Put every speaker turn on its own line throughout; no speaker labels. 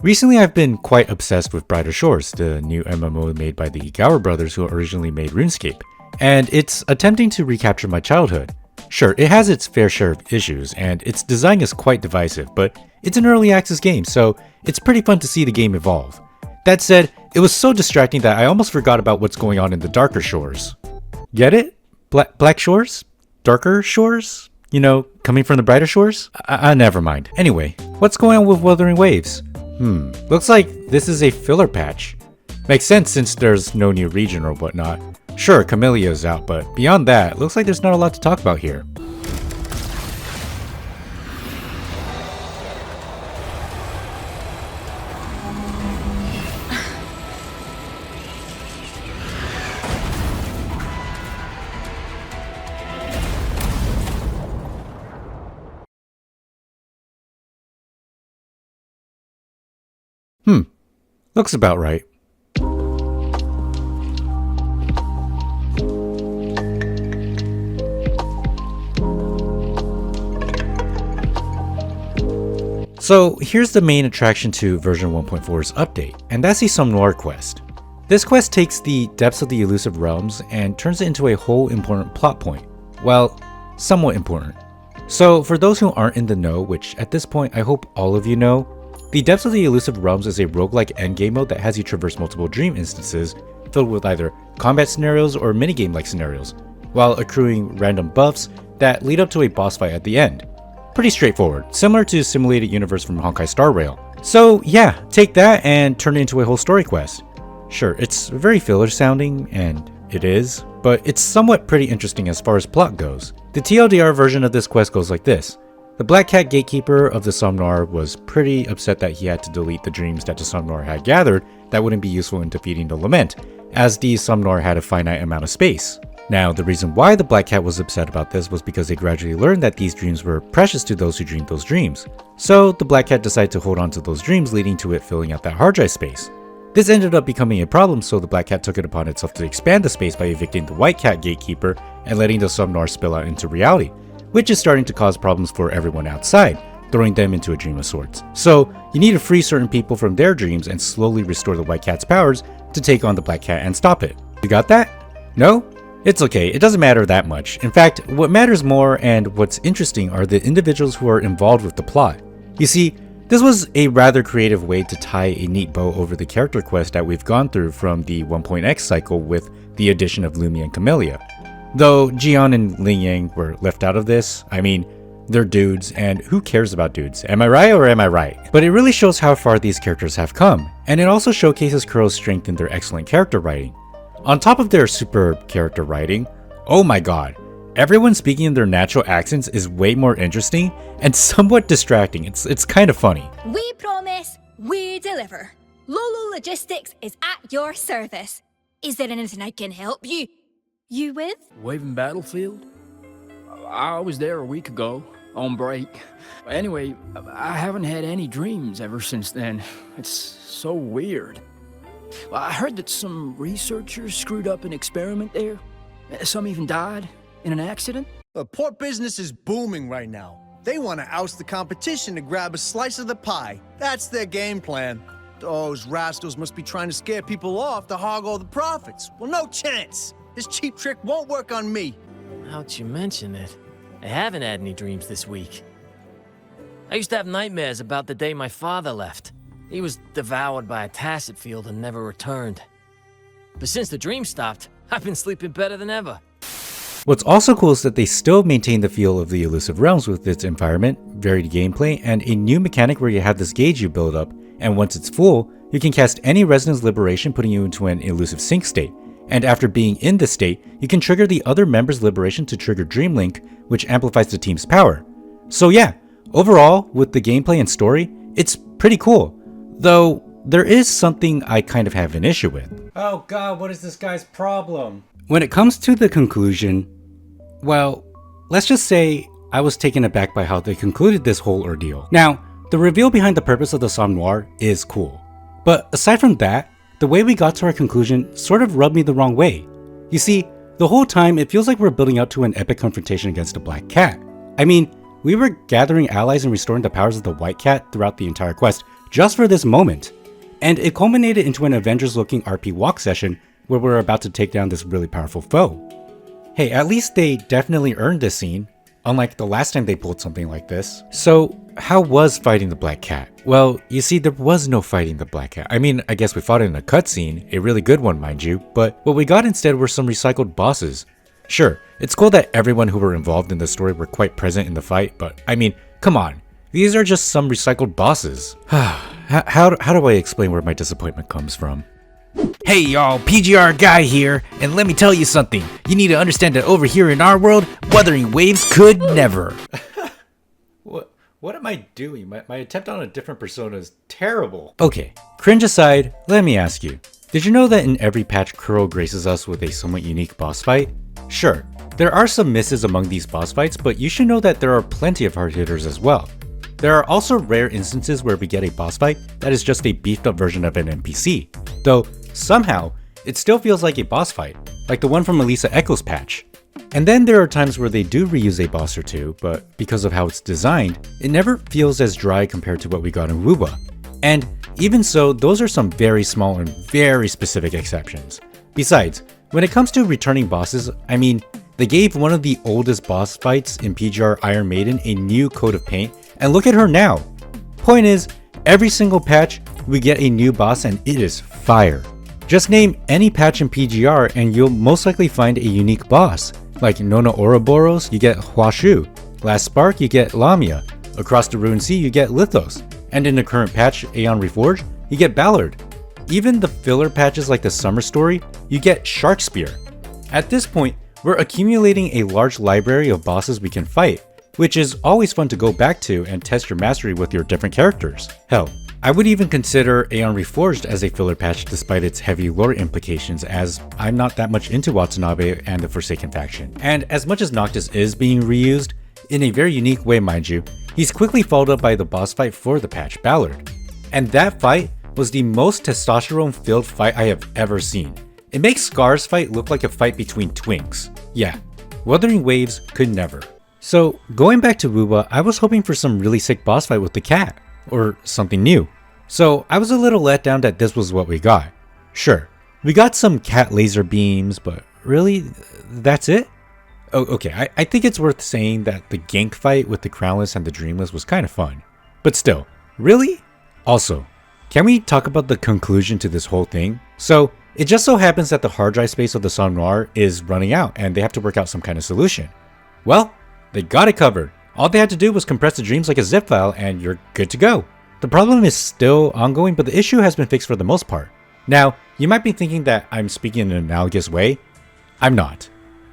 Recently, I've been quite obsessed with Brighter Shores, the new MMO made by the Gower brothers who originally made RuneScape, and it's attempting to recapture my childhood. Sure, it has its fair share of issues, and its design is quite divisive, but it's an early access game, so it's pretty fun to see the game evolve. That said, it was so distracting that I almost forgot about what's going on in the Darker Shores. Get it? Black Shores? Darker Shores? You know, coming from the Brighter Shores? Never mind. Anyway, what's going on with Wuthering Waves? Looks like this is a filler patch. Makes sense since there's no new region or whatnot. Sure, Camellia's out, but beyond that, looks like there's not a lot to talk about here. Looks about right. So here's the main attraction to version 1.4's update, and that's the Somme Noir quest. This quest takes the depths of the elusive realms and turns it into a whole important plot point. Well, somewhat important. So for those who aren't in the know, which at this point I hope all of you know, the Depths of the Elusive Realms is a roguelike endgame mode that has you traverse multiple dream instances filled with either combat scenarios or minigame-like scenarios, while accruing random buffs that lead up to a boss fight at the end. Pretty straightforward, similar to Simulated Universe from Honkai Star Rail. So yeah, take that and turn it into a whole story quest. Sure, it's very filler sounding, and it is, but it's somewhat pretty interesting as far as plot goes. The TLDR version of this quest goes like this. The Black Cat Gatekeeper of the Somme Noir was pretty upset that he had to delete the dreams that the Somme Noir had gathered that wouldn't be useful in defeating the Lament, as the Somme Noir had a finite amount of space. Now, the reason why the Black Cat was upset about this was because they gradually learned that these dreams were precious to those who dreamed those dreams. So, the Black Cat decided to hold on to those dreams, leading to it filling out that hard drive space. This ended up becoming a problem, so the Black Cat took it upon itself to expand the space by evicting the White Cat Gatekeeper and letting the Somme Noir spill out into reality, which is starting to cause problems for everyone outside, throwing them into a dream of sorts. So, you need to free certain people from their dreams and slowly restore the White Cat's powers to take on the Black Cat and stop it. You got that? No? It's okay, it doesn't matter that much. In fact, what matters more and what's interesting are the individuals who are involved with the plot. You see, this was a rather creative way to tie a neat bow over the character quest that we've gone through from the 1.x cycle with the addition of Lumia and Camellia. Though Jian and Ling Yang were left out of this, I mean, they're dudes, and who cares about dudes? Am I right or am I right? But it really shows how far these characters have come, and it also showcases Kuro's strength in their excellent character writing. On top of their superb character writing, oh my god, everyone speaking in their natural accents is way more interesting and somewhat distracting. It's kind of funny.
We promise, we deliver. Lolo Logistics is at your service. Is there anything I can help you with?
Waving Battlefield? I was there a week ago, on break. Anyway, I haven't had any dreams ever since then. It's so weird. I heard that some researchers screwed up an experiment there. Some even died in an accident.
The port business is booming right now. They want to oust the competition to grab a slice of the pie. That's their game plan. Those rascals must be trying to scare people off to hog all the profits. Well, no chance. This cheap trick won't work on me.
Now that you mention it, I haven't had any dreams this week. I used to have nightmares about the day my father left. He was devoured by a tacet field and never returned. But since the dream stopped, I've been sleeping better than ever.
What's also cool is that they still maintain the feel of the Elusive Realms with its environment, varied gameplay, and a new mechanic where you have this gauge you build up, and once it's full, you can cast any Resonance Liberation, putting you into an elusive sync state. And after being in this state, you can trigger the other members' liberation to trigger Dream Link, which amplifies the team's power. So yeah, overall, with the gameplay and story, it's pretty cool. Though, there is something I kind of have an issue with. Oh god, what is this guy's problem? When it comes to the conclusion, well, let's just say I was taken aback by how they concluded this whole ordeal. Now, the reveal behind the purpose of the Somme Noir is cool. But aside from that, the way we got to our conclusion sort of rubbed me the wrong way. You see, the whole time it feels like we're building up to an epic confrontation against the Black Cat. I mean, we were gathering allies and restoring the powers of the White Cat throughout the entire quest just for this moment. And it culminated into an Avengers-looking RP walk session where we're about to take down this really powerful foe. Hey, at least they definitely earned this scene, unlike the last time they pulled something like this. So, how was fighting the Black Cat? Well, you see, there was no fighting the Black Cat. I mean, I guess we fought it in a cutscene, a really good one, mind you, but what we got instead were some recycled bosses. Sure, it's cool that everyone who were involved in the story were quite present in the fight, but I mean, come on. These are just some recycled bosses. How do I explain where my disappointment comes from? Hey y'all, PGR Guy here, and let me tell you something. You need to understand that over here in our world, Wuthering Waves could never. What am I doing? My attempt on a different persona is terrible. Okay, cringe aside, let me ask you. Did you know that in every patch Kuro graces us with a somewhat unique boss fight? Sure, there are some misses among these boss fights, but you should know that there are plenty of hard hitters as well. There are also rare instances where we get a boss fight that is just a beefed up version of an NPC, though somehow it still feels like a boss fight, like the one from Elisa Echo's patch. And then there are times where they do reuse a boss or two, but because of how it's designed, it never feels as dry compared to what we got in Wuba. And even so, those are some very small and very specific exceptions. Besides, when it comes to returning bosses, I mean, they gave one of the oldest boss fights in PGR Iron Maiden a new coat of paint, and look at her now. Point is, every single patch, we get a new boss and it is fire. Just name any patch in PGR and you'll most likely find a unique boss. Like Nona Ouroboros, you get Huashu. Last Spark, you get Lamia. Across the Ruined Sea, you get Lithos. And in the current patch, Aeon Reforged, you get Ballard. Even the filler patches like the Summer Story, you get Shark Spear. At this point, we're accumulating a large library of bosses we can fight, which is always fun to go back to and test your mastery with your different characters. Hell, I would even consider Aeon Reforged as a filler patch despite its heavy lore implications, as I'm not that much into Watanabe and the Forsaken faction. And as much as Noctis is being reused, in a very unique way mind you, he's quickly followed up by the boss fight for the patch, Ballard. And that fight was the most testosterone-filled fight I have ever seen. It makes Scar's fight look like a fight between twinks. Yeah, Wuthering Waves could never. So, going back to Wuba, I was hoping for some really sick boss fight with the cat, or something new. So, I was a little let down that this was what we got. Sure, we got some cat laser beams, but really, that's it? Oh, okay, I think it's worth saying that the gank fight with the Crownless and the Dreamless was kind of fun. But still, really? Also, can we talk about the conclusion to this whole thing? So, it just so happens that the hard drive space of the Somme Noir is running out and they have to work out some kind of solution. Well, they got it covered. All they had to do was compress the dreams like a zip file and you're good to go. The problem is still ongoing, but the issue has been fixed for the most part. Now, you might be thinking that I'm speaking in an analogous way. I'm not.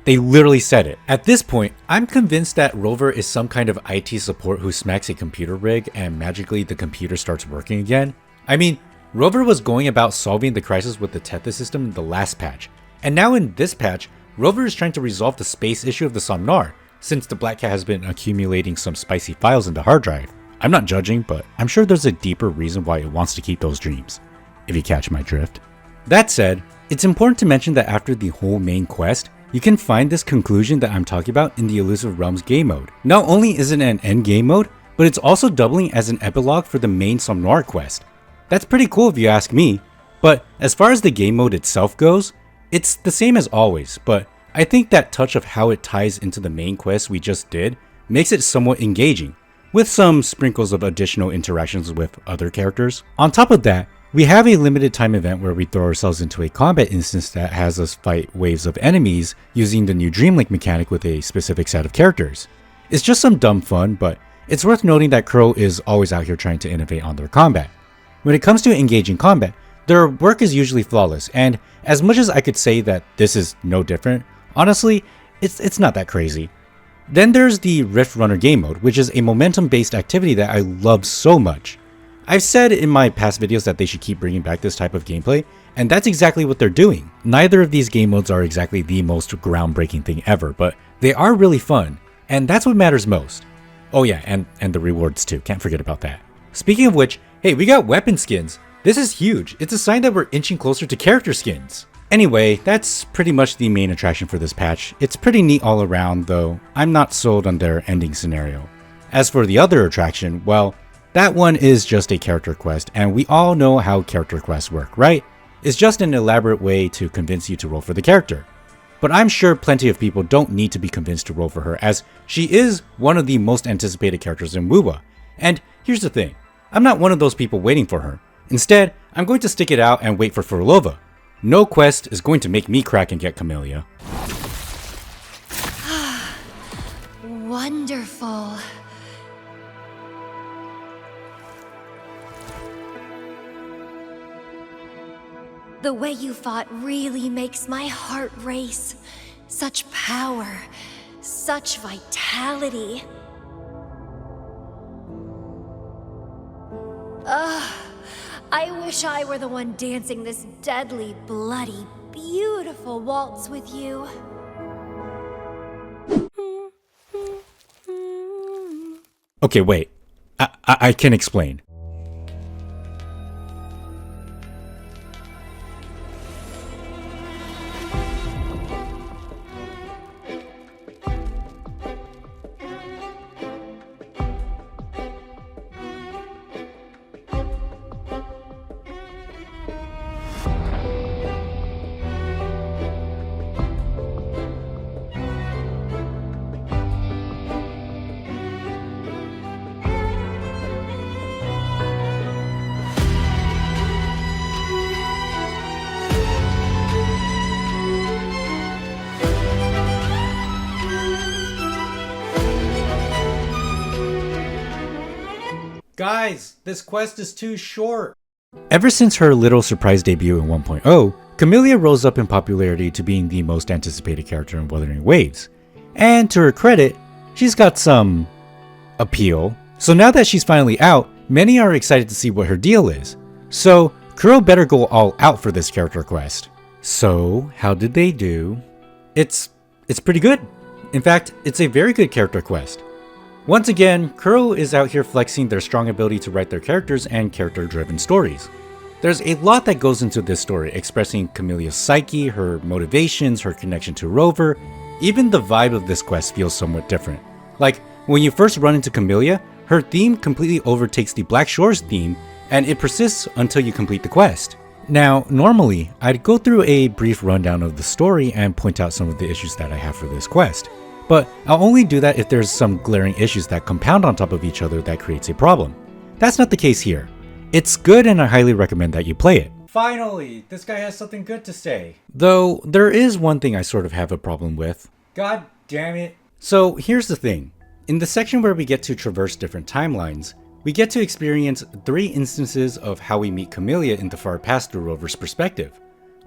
They literally said it. At this point, I'm convinced that Rover is some kind of IT support who smacks a computer rig and magically the computer starts working again. I mean, Rover was going about solving the crisis with the Tethys system in the last patch. And now in this patch, Rover is trying to resolve the space issue of the Somme Noir, since the Black Cat has been accumulating some spicy files in the hard drive. I'm not judging, but I'm sure there's a deeper reason why it wants to keep those dreams, if you catch my drift. That said, it's important to mention that after the whole main quest, you can find this conclusion that I'm talking about in the Elusive Realms game mode. Not only is it an end game mode, but it's also doubling as an epilogue for the main Somme Noir quest. That's pretty cool if you ask me, but as far as the game mode itself goes, it's the same as always, but I think that touch of how it ties into the main quest we just did makes it somewhat engaging, with some sprinkles of additional interactions with other characters. On top of that, we have a limited time event where we throw ourselves into a combat instance that has us fight waves of enemies using the new Dreamlink mechanic with a specific set of characters. It's just some dumb fun, but it's worth noting that Crow is always out here trying to innovate on their combat. When it comes to engaging combat, their work is usually flawless, and as much as I could say that this is no different, honestly, it's not that crazy. Then there's the Rift Runner game mode, which is a momentum-based activity that I love so much. I've said in my past videos that they should keep bringing back this type of gameplay, and that's exactly what they're doing. Neither of these game modes are exactly the most groundbreaking thing ever, but they are really fun, and that's what matters most. Oh yeah, and the rewards too, can't forget about that. Speaking of which, hey, we got weapon skins. This is huge. It's a sign that we're inching closer to character skins. Anyway, that's pretty much the main attraction for this patch. It's pretty neat all around, though I'm not sold on their ending scenario. As for the other attraction, well, That one is just a character quest, and we all know how character quests work, right? It's just an elaborate way to convince you to roll for the character. But I'm sure plenty of people don't need to be convinced to roll for her, as she is one of the most anticipated characters in WoWA. And here's the thing, I'm not one of those people waiting for her. Instead, I'm going to stick it out and wait for Furlova. No quest is going to make me crack and get Camellia.
Wonderful. The way you fought really makes my heart race. Such power, such vitality. I wish I were the one dancing this deadly, bloody, beautiful waltz with you.
Okay, wait. I can explain. Guys, this quest is too short. Ever since her little surprise debut in 1.0, Camellia rose up in popularity to being the most anticipated character in Wuthering Waves. And to her credit, she's got some appeal. So now that she's finally out, many are excited to see what her deal is. So Kuro better go all out for this character quest. So how did they do? It's pretty good. In fact, it's a very good character quest. Once again, Kuro is out here flexing their strong ability to write their characters and character-driven stories. There's a lot that goes into this story, expressing Camellia's psyche, her motivations, her connection to Rover. Even the vibe of this quest feels somewhat different. Like, when you first run into Camellia, her theme completely overtakes the Black Shores theme, and it persists until you complete the quest. Now, normally, I'd go through a brief rundown of the story and point out some of the issues that I have for this quest. But I'll only do that if there's some glaring issues that compound on top of each other that creates a problem. That's not the case here. It's good and I highly recommend that you play it. Finally, this guy has something good to say. Though, there is one thing I sort of have a problem with. God damn it. So here's the thing. In the section where we get to traverse different timelines, we get to experience 3 instances of how we meet Camellia in the far past through Rover's perspective.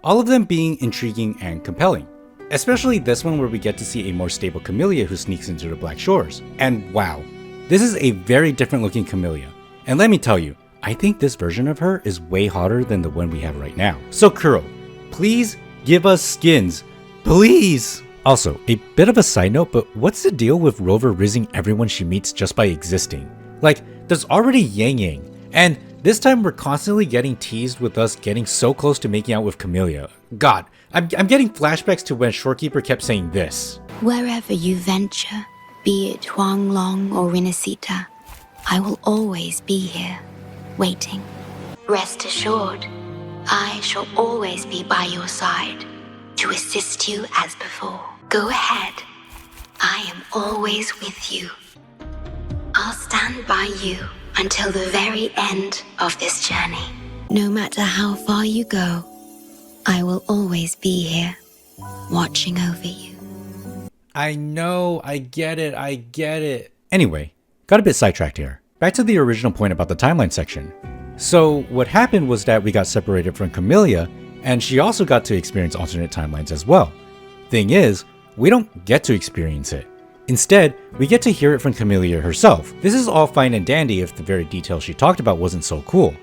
All of them being intriguing and compelling. Especially this one where we get to see a more stable Camellia who sneaks into the Black Shores. And wow, this is a very different looking Camellia. And let me tell you, I think this version of her is way hotter than the one we have right now. So Kuro, please give us skins, please! Also, a bit of a side note, but what's the deal with Rover rizzing everyone she meets just by existing? Like, there's already Yang Yang, and this time we're constantly getting teased with us getting so close to making out with Camellia. God, I'm getting flashbacks to when Shorekeeper kept saying this.
Wherever you venture, be it Huanglong or Rinasita, I will always be here, waiting. Rest assured, I shall always be by your side, to assist you as before. Go ahead. I am always with you. I'll stand by you until the very end of this journey. No matter how far you go, I will always be here, watching over you.
I know, I get it. Anyway, got a bit sidetracked here. Back to the original point about the timeline section. So what happened was that we got separated from Camellia, and she also got to experience alternate timelines as well. Thing is, we don't get to experience it. Instead, we get to hear it from Camellia herself. This is all fine and dandy if the very detail she talked about wasn't so cool.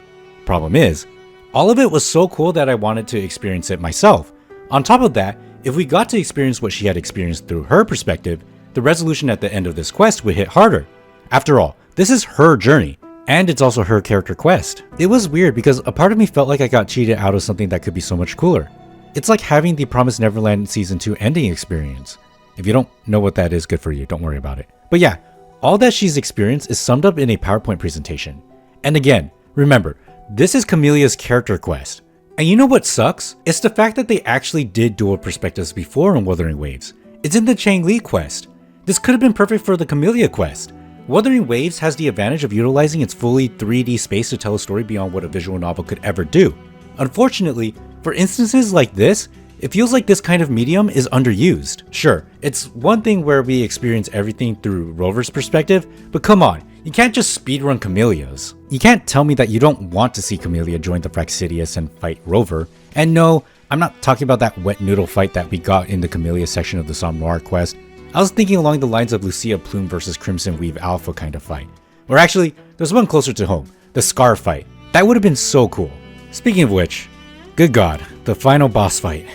Problem is, all of it was so cool that I wanted to experience it myself. On top of that, if we got to experience what she had experienced through her perspective, the resolution at the end of this quest would hit harder. After all, this is her journey, and it's also her character quest. It was weird because a part of me felt like I got cheated out of something that could be so much cooler. It's like having the Promised Neverland Season 2 ending experience. If you don't know what that is, good for you, don't worry about it. But yeah, all that she's experienced is summed up in a PowerPoint presentation. And again, remember, this is Camelia's character quest. And you know what sucks? It's the fact that they actually did dual perspectives before in Wuthering Waves. It's in the Changli quest. This could have been perfect for the Camellia quest. Wuthering Waves has the advantage of utilizing its fully 3D space to tell a story beyond what a visual novel could ever do. Unfortunately, for instances like this, it feels like this kind of medium is underused. Sure, it's one thing where we experience everything through Rover's perspective, but come on, you can't just speedrun Camelia's. You can't tell me that you don't want to see Camellia join the Fraxidius and fight Rover. And no, I'm not talking about that wet noodle fight that we got in the Camellia section of the Somme Noir quest. I was thinking along the lines of Lucia Plume versus Crimson Weave Alpha kind of fight. Or actually, there's one closer to home, the Scar fight. That would have been so cool. Speaking of which, good god, the final boss fight.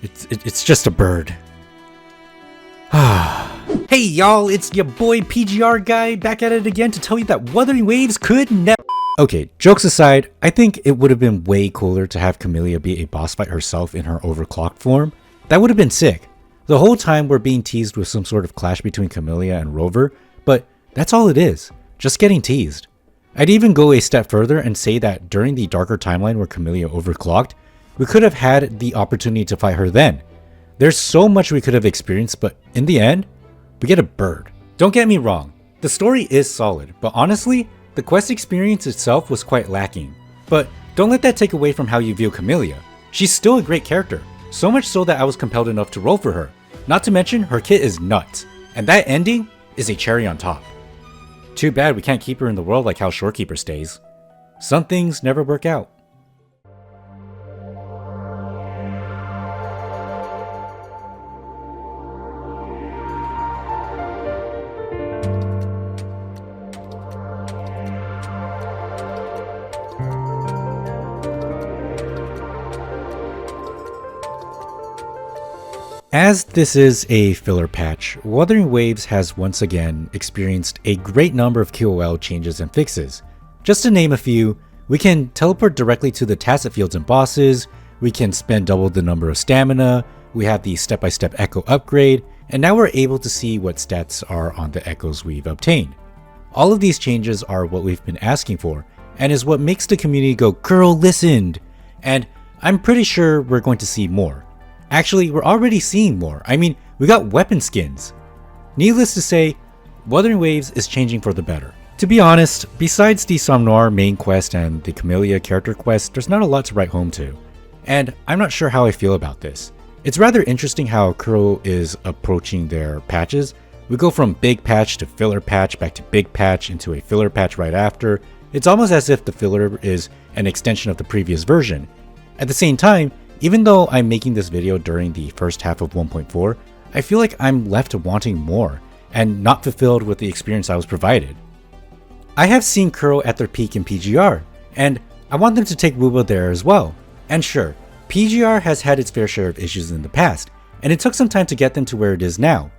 It's just a bird. Hey y'all, it's your boy PGR guy back at it again to tell you that Wuthering Waves could never. Okay, jokes aside, I think it would have been way cooler to have Camellia be a boss fight herself in her overclocked form. That would have been sick. The whole time we're being teased with some sort of clash between Camellia and Rover, but that's all it is, just getting teased. I'd even go a step further and say that during the darker timeline where Camellia overclocked, we could have had the opportunity to fight her then. There's so much we could have experienced, but in the end, we get a bird. Don't get me wrong, the story is solid, but honestly, the quest experience itself was quite lacking. But don't let that take away from how you view Camellia. She's still a great character, so much so that I was compelled enough to roll for her. Not to mention, her kit is nuts, and that ending is a cherry on top. Too bad we can't keep her in the world like how Shorekeeper stays. Some things never work out. As this is a filler patch, Wuthering Waves has once again experienced a great number of QOL changes and fixes. Just to name a few, we can teleport directly to the tacit fields and bosses, we can spend double the number of stamina, we have the step-by-step echo upgrade, and now we're able to see what stats are on the echoes we've obtained. All of these changes are what we've been asking for, and is what makes the community go, "Girl, listened!" And I'm pretty sure we're going to see more. Actually, we're already seeing more. I mean, we got weapon skins. Needless to say, Wuthering Waves is changing for the better. To be honest, besides the Somme Noir main quest and the Camellia character quest, there's not a lot to write home to. And I'm not sure how I feel about this. It's rather interesting how Kuro is approaching their patches. We go from big patch to filler patch, back to big patch, into a filler patch right after. It's almost as if the filler is an extension of the previous version. At the same time, even though I'm making this video during the first half of 1.4, I feel like I'm left wanting more, and not fulfilled with the experience I was provided. I have seen Kuro at their peak in PGR, and I want them to take Wuba there as well. And sure, PGR has had its fair share of issues in the past, and it took some time to get them to where it is now.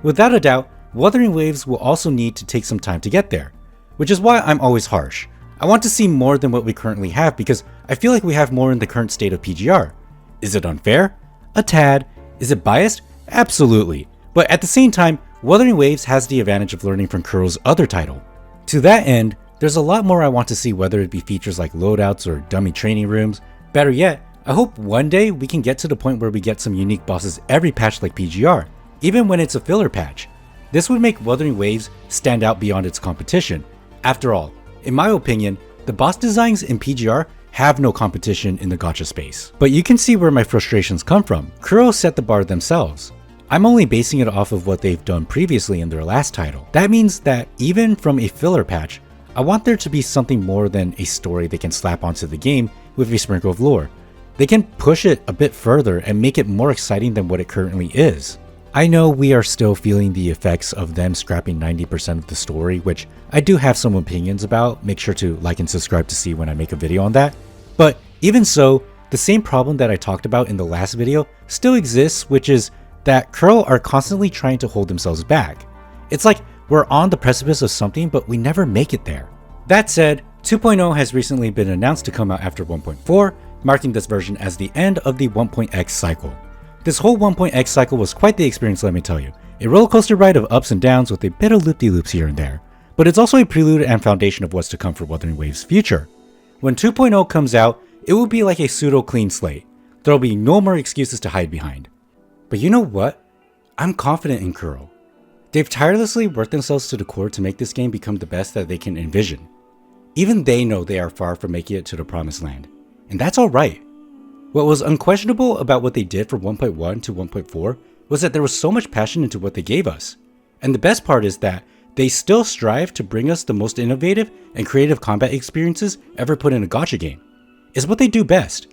Without a doubt, Wuthering Waves will also need to take some time to get there, which is why I'm always harsh. I want to see more than what we currently have because I feel like we have more in the current state of PGR. Is it unfair? A tad. Is it biased? Absolutely. But at the same time, Wuthering Waves has the advantage of learning from Kuro's other title. To that end, there's a lot more I want to see, whether it be features like loadouts or dummy training rooms. Better yet, I hope one day we can get to the point where we get some unique bosses every patch like PGR, even when it's a filler patch. This would make Wuthering Waves stand out beyond its competition. After all, in my opinion, the boss designs in PGR have no competition in the gacha space. But you can see where my frustrations come from. Kuro set the bar themselves. I'm only basing it off of what they've done previously in their last title. That means that even from a filler patch, I want there to be something more than a story they can slap onto the game with a sprinkle of lore. They can push it a bit further and make it more exciting than what it currently is. I know we are still feeling the effects of them scrapping 90% of the story, which I do have some opinions about. Make sure to like and subscribe to see when I make a video on that. But even so, the same problem that I talked about in the last video still exists, which is that Kuro are constantly trying to hold themselves back. It's like we're on the precipice of something, but we never make it there. That said, 2.0 has recently been announced to come out after 1.4, marking this version as the end of the 1.x cycle. This whole 1.x cycle was quite the experience, let me tell you. A rollercoaster ride of ups and downs with a bit of loop-de-loops here and there. but it's also a prelude and foundation of what's to come for Wuthering Waves' future. When 2.0 comes out, it will be like a pseudo-clean slate. There'll be no more excuses to hide behind. But you know what? I'm confident in Kuro. They've tirelessly worked themselves to the core to make this game become the best that they can envision. Even they know they are far from making it to the promised land, and that's alright. What was unquestionable about what they did from 1.1 to 1.4 was that there was so much passion into what they gave us. And the best part is that they still strive to bring us the most innovative and creative combat experiences ever put in a gacha game. It's what they do best.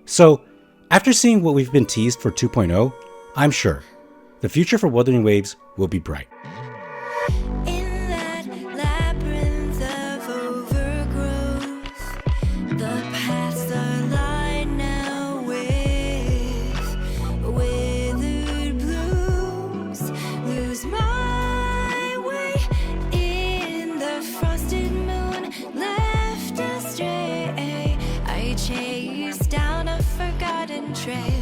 So, after seeing what we've been teased for 2.0, I'm sure the future for Wuthering Waves will be bright.
In that labyrinth of overgrowth, the paths are lined now with withered blooms. Lose my way in the frosted moon, left astray. I chase down a forgotten trail.